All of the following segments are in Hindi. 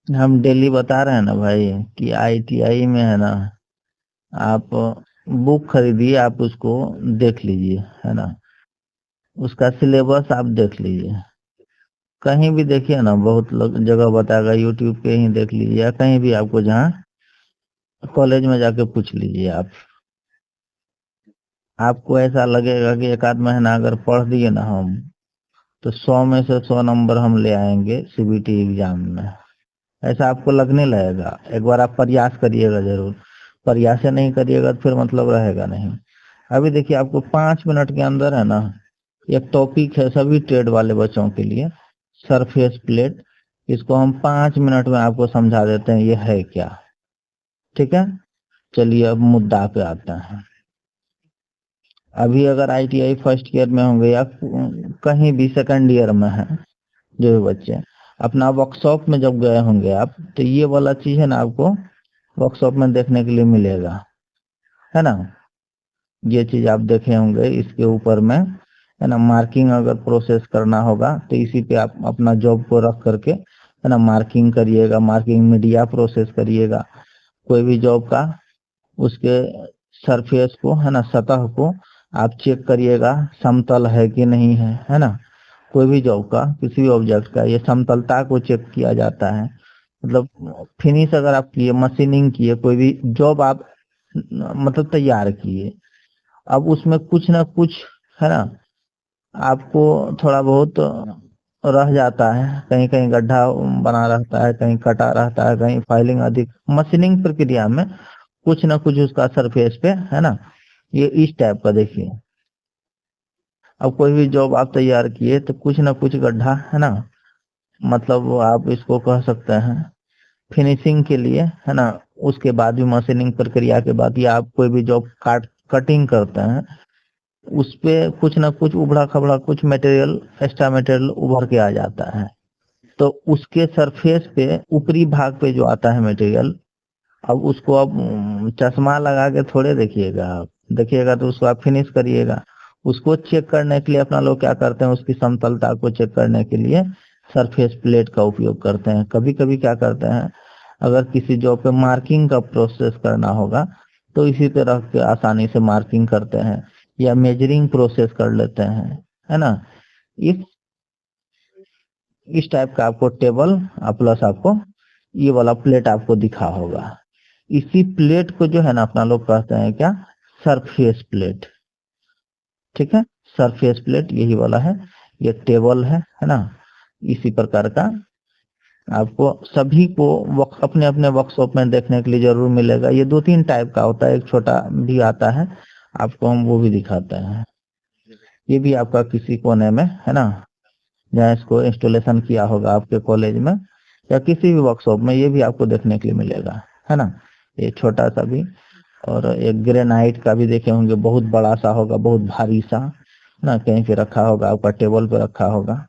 हम डेली बता रहे हैं ना भाई कि आईटीआई में है ना, आप बुक खरीदिए, आप उसको देख लीजिए, है ना। उसका सिलेबस आप देख लीजिए, कहीं भी देखिए ना, बहुत लोग जगह बताएगा, यूट्यूब पे ही देख लीजिए या कहीं भी आपको जहाँ कॉलेज में जाके पूछ लीजिए आप। आपको ऐसा लगेगा कि एक आध महीना अगर पढ़ दिए ना हम, तो 100 में से 100 नंबर हम ले आएंगे सीबीटी एग्जाम में। ऐसा आपको लगने लगेगा। एक बार आप प्रयास करिएगा जरूर। प्रयास नहीं करिएगा तो फिर मतलब रहेगा नहीं। अभी देखिए, आपको 5 मिनट के अंदर है ना, एक टॉपिक है सभी ट्रेड वाले बच्चों के लिए, सरफेस प्लेट। इसको हम 5 मिनट में आपको समझा देते हैं ये है क्या। ठीक है, चलिए अब मुद्दा पे आते हैं। अभी अगर आईटीआई फर्स्ट ईयर में होंगे या कहीं भी सेकंड ईयर में है जो भी बच्चे, अपना वर्कशॉप में जब गए होंगे आप, तो ये वाला चीज है ना, आपको वर्कशॉप में देखने के लिए मिलेगा, है ना। ये चीज आप देखे होंगे, इसके ऊपर में है ना, मार्किंग अगर प्रोसेस करना होगा तो इसी पे आप अपना जॉब को रख करके है ना मार्किंग करिएगा, मार्किंग मीडिया प्रोसेस करिएगा कोई भी जॉब का। उसके सरफेस को है ना, सतह को आप चेक करिएगा, समतल है कि नहीं है ना। कोई भी जॉब का, किसी भी ऑब्जेक्ट का, ये समतलता को चेक किया जाता है। मतलब फिनिश अगर आप किए, मशीनिंग किए, कोई भी जॉब आप मतलब तैयार किए, अब उसमें कुछ ना कुछ है ना, आपको थोड़ा बहुत रह जाता है, कहीं कहीं गड्ढा बना रहता है, कहीं कटा रहता है, कहीं फाइलिंग अधिक, मशीनिंग प्रक्रिया में कुछ ना कुछ उसका सरफेस पे है ना, ये इस टाइप का देखिए। अब कोई भी जॉब आप तैयार किए तो कुछ ना कुछ गड्ढा है ना, मतलब आप इसको कह सकते हैं फिनिशिंग के लिए है ना। उसके बाद भी मशीनिंग प्रक्रिया के बाद या आप कोई भी जॉब कटिंग करते हैं, उस पे कुछ ना कुछ उबड़ा खबड़ा कुछ मटेरियल, एक्स्ट्रा मटेरियल उभर के आ जाता है। तो उसके सरफेस पे ऊपरी भाग पे जो आता है मटेरियल, अब उसको आप चश्मा लगा के थोड़े देखिएगा, आप देखिएगा तो उसको आप फिनिश करिएगा। उसको चेक करने के लिए अपना लोग क्या करते हैं, उसकी समतलता को चेक करने के लिए सरफेस प्लेट का उपयोग करते हैं। कभी कभी क्या करते हैं, अगर किसी जॉब पे मार्किंग का प्रोसेस करना होगा, तो इसी तरह के आसानी से मार्किंग करते हैं या मेजरिंग प्रोसेस कर लेते हैं, है ना। इस इस टाइप का आपको टेबल प्लस आपको ये वाला प्लेट आपको दिखा होगा। इसी प्लेट को जो है ना, अपना लोग कहते हैं क्या, सरफेस प्लेट। ठीक है, सरफेस प्लेट यही वाला है, ये टेबल है ना। इसी प्रकार का आपको सभी को अपने अपने वर्कशॉप में देखने के लिए जरूर मिलेगा। ये 2-3 टाइप का होता है, एक छोटा भी आता है, आपको हम वो भी दिखाते हैं। ये भी आपका किसी कोने में है ना, जहाँ इसको इंस्टॉलेशन किया होगा आपके कॉलेज में या किसी भी वर्कशॉप में, ये भी आपको देखने के लिए मिलेगा, है ना। ये छोटा सा भी, और एक ग्रेनाइट का भी देखे होंगे, बहुत बड़ा सा होगा, बहुत भारी सा ना, कहीं पे रखा होगा, आपका टेबल पे रखा होगा,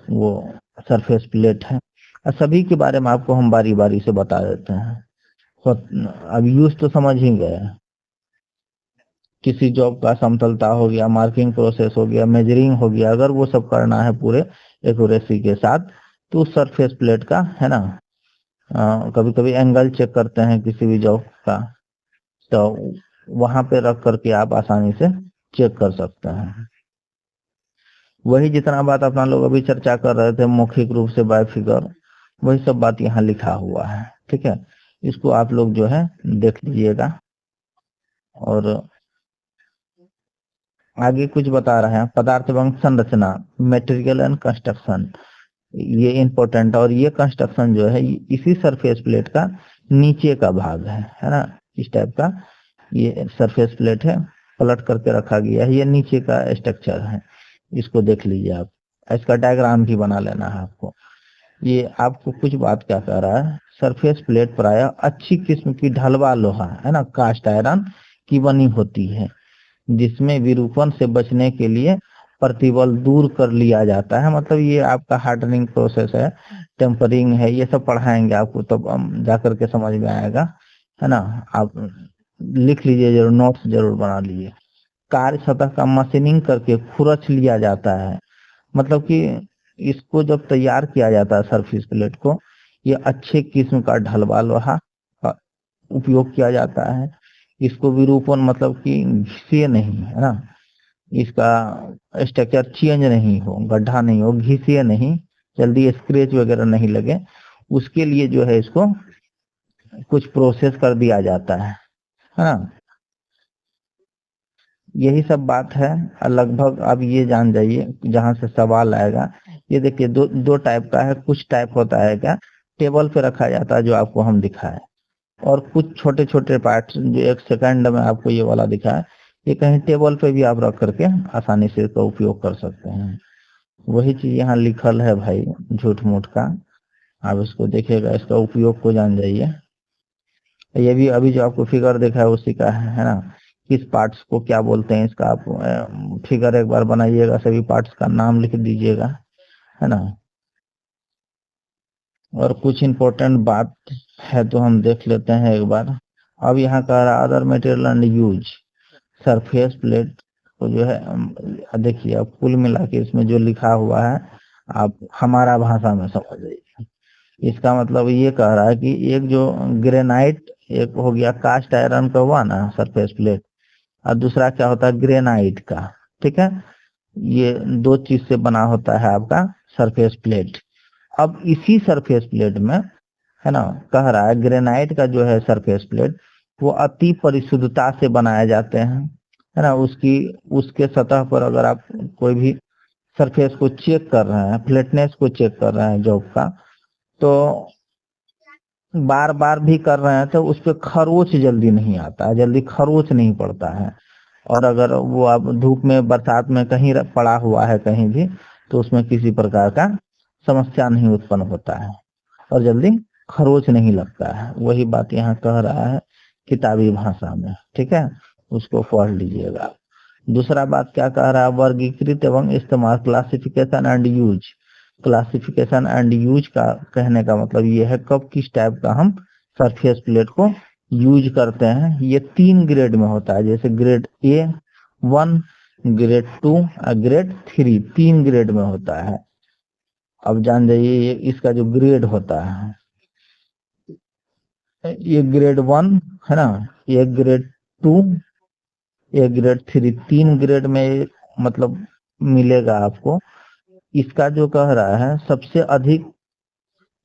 वो सरफेस प्लेट है। और सभी के बारे में आपको हम बारी बारी से बता देते हैं। तो अब यूज तो समझ ही गए। किसी जॉब का समतलता हो गया, मार्किंग प्रोसेस हो गया, मेजरिंग हो गया, अगर वो सब करना है पूरे एक्यूरेसी के साथ, तो सरफेस प्लेट का है ना, कभी कभी एंगल चेक करते हैं किसी भी जॉब का, तो वहां पे रख करके आप आसानी से चेक कर सकते हैं। वही जितना बात अपना लोग अभी चर्चा कर रहे थे मौखिक रूप से बाय फिगर, वही सब बात यहाँ लिखा हुआ है। ठीक है, इसको आप लोग जो है देख लीजिएगा। और आगे कुछ बता रहे हैं, पदार्थ एवं संरचना, मटेरियल एंड कंस्ट्रक्शन, ये इंपॉर्टेंट। और ये कंस्ट्रक्शन जो है इसी सरफेस प्लेट का नीचे का भाग है ना। इस टाइप का ये सरफेस प्लेट है, पलट करके रखा गया है, ये नीचे का स्ट्रक्चर है। इसको देख लीजिए आप, इसका डायग्राम भी बना लेना है आपको। ये आपको कुछ बात क्या कह रहा है, सरफेस प्लेट प्राय अच्छी किस्म की ढलवा लोहा है ना, कास्ट आयरन की बनी होती है, जिसमें विरूपण से बचने के लिए प्रतिबल दूर कर लिया जाता है। मतलब ये आपका हार्डनिंग प्रोसेस है, टेम्परिंग है, ये सब पढ़ाएंगे आपको, तब जाकर के समझ में आएगा, है ना। आप लिख लीजिए जरूर, नोट्स जरूर बना लीजिए। कार्य सतह का मशीनिंग करके खुरच लिया जाता है। मतलब कि इसको जब तैयार किया जाता है सरफेस प्लेट को, ये अच्छे किस्म का ढलवा लोहा का उपयोग किया जाता है। इसको विरूपण मतलब कि घिसे नहीं, है ना, इसका स्ट्रक्चर चेंज नहीं हो, गड्ढा नहीं हो, घिसे नहीं, जल्दी स्क्रैच वगैरह नहीं लगे, उसके लिए जो है इसको कुछ प्रोसेस कर दिया जाता है ना। यही सब बात है। लगभग अब ये जान जाइए जहां से सवाल आएगा। ये देखिए दो दो टाइप का है। कुछ टाइप होता है क्या, टेबल पे रखा जाता है जो आपको हम दिखाए, और कुछ छोटे छोटे पार्ट्स जो एक सेकंड में आपको ये वाला दिखाए, ये कहीं टेबल पे भी आप रख करके आसानी से इसका उपयोग कर सकते हैं। वही चीज यहाँ लिखल है भाई, झूठ मूठ का। आप इसको देखिएगा, इसका उपयोग को जान जाइए। ये भी अभी जो आपको फिगर देखा है उसी का है ना। किस पार्ट्स को क्या बोलते हैं इसका आप फिगर एक बार बनाइएगा, सभी पार्ट्स का नाम लिख दीजिएगा, है ना। और कुछ इम्पोर्टेंट बात है तो हम देख लेते हैं एक बार। अब यहाँ कह रहा other material and use surface plate को जो है देखिए, अब कुल मिला के इसमें जो लिखा हुआ है आप हमारा भाषा में समझ जाइए। इसका मतलब ये कह रहा है कि एक जो ग्रेनाइट, एक हो गया कास्ट आयरन का हुआ ना सरफेस प्लेट, और दूसरा क्या होता है ग्रेनाइट का, ठीक है। ये दो चीज से बना होता है आपका सरफेस प्लेट। अब इसी सरफेस प्लेट में, है ना, कह रहा है ग्रेनाइट का जो है सरफेस प्लेट वो अति परिशुद्धता से बनाए जाते हैं, है ना। उसके सतह पर अगर आप कोई भी सरफेस को चेक कर रहे हैं, फ्लैटनेस को चेक कर रहे हैं जॉब का, तो बार बार भी कर रहे हैं तो उस पर खरोच जल्दी नहीं आता है, जल्दी खरोच नहीं पड़ता है। और अगर वो आप धूप में बरसात में कहीं पड़ा हुआ है कहीं भी, तो उसमें किसी प्रकार का समस्या नहीं उत्पन्न होता है और जल्दी खरोच नहीं लगता है। वही बात यहाँ कह रहा है किताबी भाषा में, ठीक है, उसको पढ़ लीजिएगा। दूसरा बात क्या कह रहा है, वर्गीकृत एवं इस्तेमाल, classification and use. Classification and use का कहने का मतलब ये है कब किस टाइप का हम सरफेस प्लेट को यूज करते हैं। ये 3 ग्रेड में होता है, जैसे ग्रेड A1, ग्रेड 2 और ग्रेड 3, 3 ग्रेड में होता है। अब जान जाइए ये इसका जो ग्रेड होता है, ये ग्रेड 1 है ना, ये ग्रेड 2, ये ग्रेड 3, 3 ग्रेड में मतलब मिलेगा आपको। इसका जो कह रहा है सबसे अधिक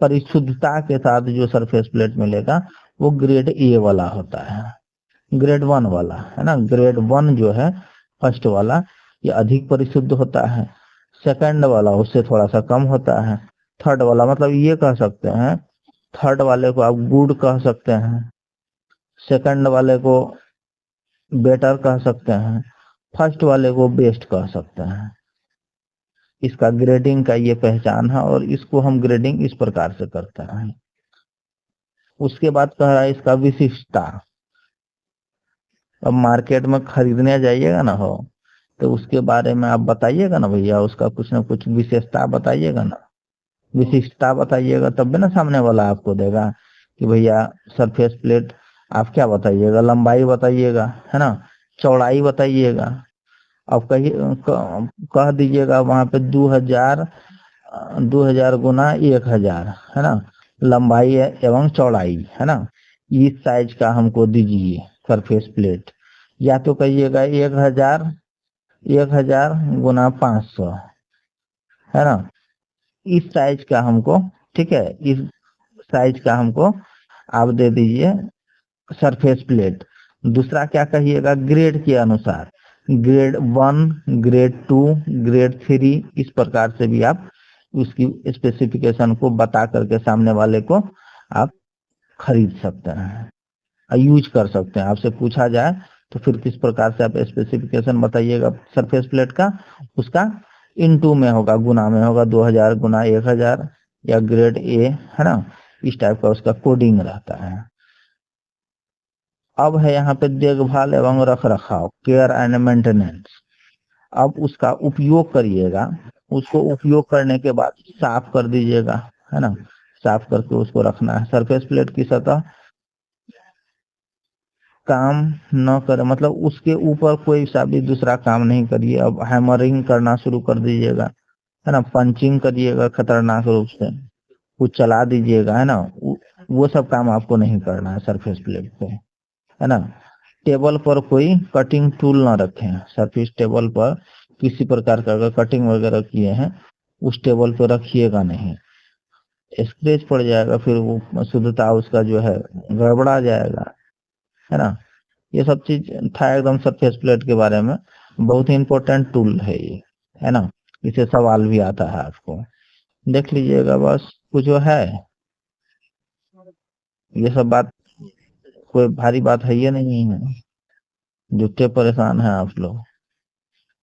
परिशुद्धता के साथ जो सरफेस प्लेट मिलेगा वो ग्रेड A वाला होता है, ग्रेड 1 वाला, है ना। ग्रेड 1 जो है फर्स्ट वाला, ये अधिक परिशुद्ध होता है। सेकंड वाला उससे थोड़ा सा कम होता है। थर्ड वाला मतलब ये कह सकते हैं, थर्ड वाले को आप गुड कह सकते हैं, सेकंड वाले को बेटर कह सकते हैं, फर्स्ट वाले को बेस्ट कह सकते हैं। इसका ग्रेडिंग का ये पहचान है और इसको हम ग्रेडिंग इस प्रकार से करते हैं। उसके बाद कह रहा है इसका विशिष्टता। अब मार्केट में खरीदने जाइएगा ना हो, तो उसके बारे में आप बताइएगा ना भैया, उसका कुछ ना कुछ विशेषता बताइएगा ना, विशिष्टता बताइएगा, तब भी ना सामने वाला आपको देगा कि भैया सरफेस प्लेट आप क्या बताइएगा, लंबाई बताइएगा, है ना, चौड़ाई बताइएगा। अब कही कह दीजिएगा वहां पे 2000 गुना 1000, है ना, लंबाई एवं चौड़ाई, है ना, इस साइज का हमको दीजिए सरफेस प्लेट। या तो कहिएगा 1000 गुना 500, है ना, इस साइज का हमको, ठीक है, इस साइज का हमको आप दे दीजिए सरफेस प्लेट। दूसरा क्या कहिएगा, ग्रेड के अनुसार, ग्रेड 1, ग्रेड 2, ग्रेड 3, इस प्रकार से भी आप उसकी स्पेसिफिकेशन को बता करके सामने वाले को आप खरीद सकते हैं, यूज कर सकते हैं। आपसे पूछा जाए तो फिर किस प्रकार से आप स्पेसिफिकेशन बताइएगा सरफेस प्लेट का, उसका इनटू में होगा, गुना में होगा, 2000 गुना 1000 या ग्रेड A, है ना, इस टाइप का उसका कोडिंग रहता है। अब है यहाँ पे देखभाल एवं रख रखाव, केयर एंड मेंटेनेंस। अब उसका उपयोग करिएगा, उसको उपयोग करने के बाद साफ कर दीजिएगा, है ना, साफ करके उसको रखना है। सरफेस प्लेट की सतह काम न करे मतलब उसके ऊपर कोई सा भी दूसरा काम नहीं करिए। अब हैमरिंग करना शुरू कर दीजिएगा, है ना, पंचिंग करिएगा खतरनाक रूप से, कुछ चला दीजिएगा, है ना, वो सब काम आपको नहीं करना है सरफेस प्लेट पे, है ना। टेबल पर कोई कटिंग टूल ना रखें, सरफेस टेबल पर किसी प्रकार का अगर कटिंग वगैरह किए हैं उस टेबल पर रखिएगा नहीं, स्क्रैच पड़ जाएगा, फिर वो शुद्धता उसका जो है गड़बड़ा जाएगा, है ना। ये सब चीज था एकदम सरफेस प्लेट के बारे में, बहुत ही इंपॉर्टेंट टूल है ये, है ना। इसे सवाल भी आता है आपको, देख लीजिएगा बस, कुछ जो है ये सब बात कोई भारी बात है ये नहीं है, जुटे परेशान है आप लोग।